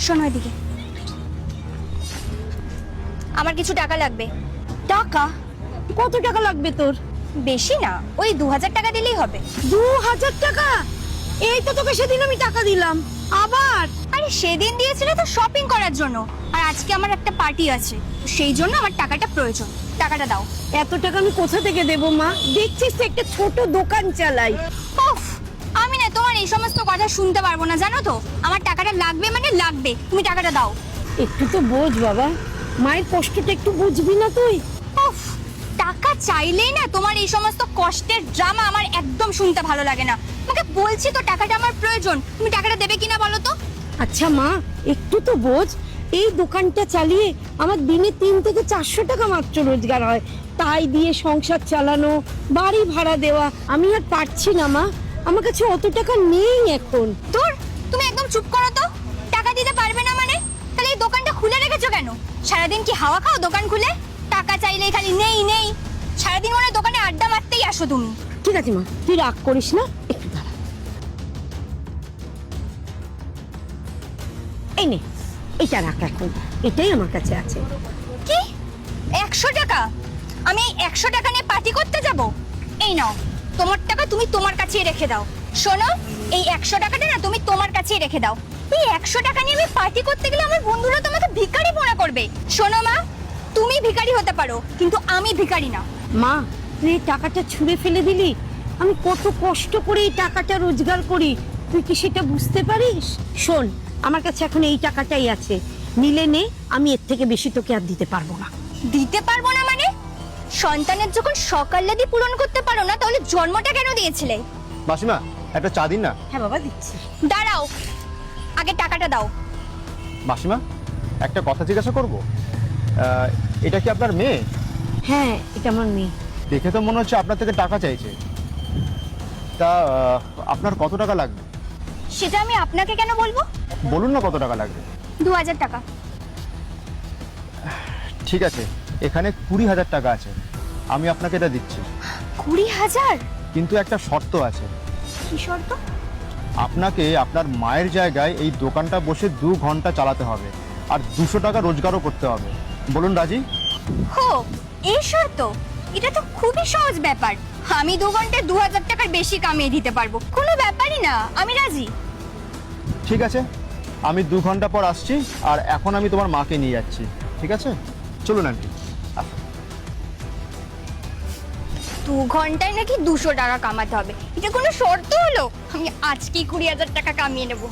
শোনো এদিকে, আমার কিছু টাকা লাগবে। টাকা? কত টাকা লাগবে তোর? বেশি না, ওই 2000 টাকা দিলেই হবে। 2000 টাকা? এই তো তোকে সেদিন আমি টাকা দিলাম, আবার? আরে সেদিন দিয়েছিলে তো শপিং করার জন্য, আর আজকে আমার একটা পার্টি আছে, সেই জন্য আমার টাকাটা প্রয়োজন। টাকাটা দাও। এত টাকা আমি কোথা থেকে দেবো মা? দেখছিস তো একটা ছোট দোকান চালাই। উফ, আমি না তোমার এই সমস্ত কথা শুনতে পারবো না, জানো তো। আমার টাকাটা লাগবে মানে লাগবে, তুমি টাকাটা দাও। একটু তো বোঝ বাবা, মায়ের কষ্টটা একটু বুঝবি না তুই? উফ, টাকা চাইলেই না তোমার এই সমস্ত কষ্টের ড্রামা আমার একদম শুনতে ভালো লাগে না। আমাকে বলছি তো টাকাটা আমার প্রয়োজন, তুমি টাকাটা দেবে কিনা বলো তো। আচ্ছা মা, একটু তো বোঝ, এই দোকানটা চালিয়ে আমার দিনে 3 থেকে 400 টাকা মাত্র রোজগার হয়। তাই দিয়ে সংসার চালানো, বাড়ি ভাড়া দেওয়া আমি আর পারছি না মা। আমার কাছে অত টাকা নেই এখন। দূর, তুমি একদম চুপ করো তো। টাকা দিতে পারবে না মানে? তাহলে এই দোকানটা খুলে রেখেছো কেন? সারাদিন কি হাওয়া খাও দোকান খুলে? টাকা চাইলেই খালি নেই নেই। সারাদিন মনে হয় দোকানে আড্ডা মারতেই আসো তুমি। ঠিক আছে মা, তুই রাগ করিস না, একটু দাঁড়া। এই নে, এটা রাখ এখন, এটাই আমার কাছে আছে। কি 100 টাকা? আমি এই 100 টাকা নিয়ে পার্টি করতে যাব? এই নাও, তোমার টাকা তুমি তোমার কাছেই রেখে দাও। শোনো, এই 100 টাকাটা না তুমি তোমার কাছেই রেখে দাও। এই 100 টাকা নিয়ে আমি পার্টি করতে গেলে আমার বন্ধুরা তোমাকে ভিখারি মনে করবে। শোনো মা, তুমি ভিখারি হতে পারো, কিন্তু আমি ভিখারি না। মা, তুই এই টাকাটা ছুঁড়ে ফেলে দিলি। আমি কত কষ্ট করে এই টাকাটা রোজগার করি, তুই কি সেটা বুঝতে পারিস? শোন, আমার কাছে এখন এই টাকাটাই আছে, নিলে নে, আমি এর থেকে বেশি তোকে আর দিতে পারবো না। দিতে পারবো না মানে? সন্তানের যখন সকাল্লাদি পূরণ করতে পারো না, তাহলে জন্মটা কেন দিয়েছিলে? মাসিমা, একটা চা দিন না। হ্যাঁ বাবা, দিচ্ছি। দাঁড়াও, আগে টাকাটা দাও। মাসিমা, একটা কথা জিজ্ঞাসা করব। এটা কি আপনার মেয়ে? হ্যাঁ, এটা আমার মেয়ে। দেখে তো মনে হচ্ছে আপনার থেকে টাকা চাইছে। তা আপনার কত টাকা লাগবে? সেটা আমি আপনাকে কেন বলবো? বলুন না কত টাকা লাগবে। 2000 টাকা। ঠিক আছে, এখানে 20,000 টাকা আছে, আমি আপনাকে এটা দিচ্ছি। 20,000? কিন্তু একটা শর্ত আছে। কি শর্ত? আপনাকে আপনার মায়ের জায়গায় এই দোকানটা বসে 2 ঘন্টা চালাতে হবে, আর 200 টাকা রোজগারও করতে হবে। বলুন রাজি? হো, এই শর্ত? এটা তো খুবই সহজ ব্যাপার। আমি 2 ঘন্টায় 2000 টাকার বেশি কামিয়ে দিতে পারবো, কোনো ব্যাপারই না, আমি রাজি। ঠিক আছে, আমি 2 ঘন্টা পর আসছি, আর এখন আমি তোমার মাকে নিয়ে যাচ্ছি। ঠিক আছে, চলুন আন্টি। 2 ঘন্টায় নাকি 200 টাকা কামাতে হবে, এটা কোনো শর্ত হলো? আমি আজকেই 20,000 টাকা কামিয়ে নেবো।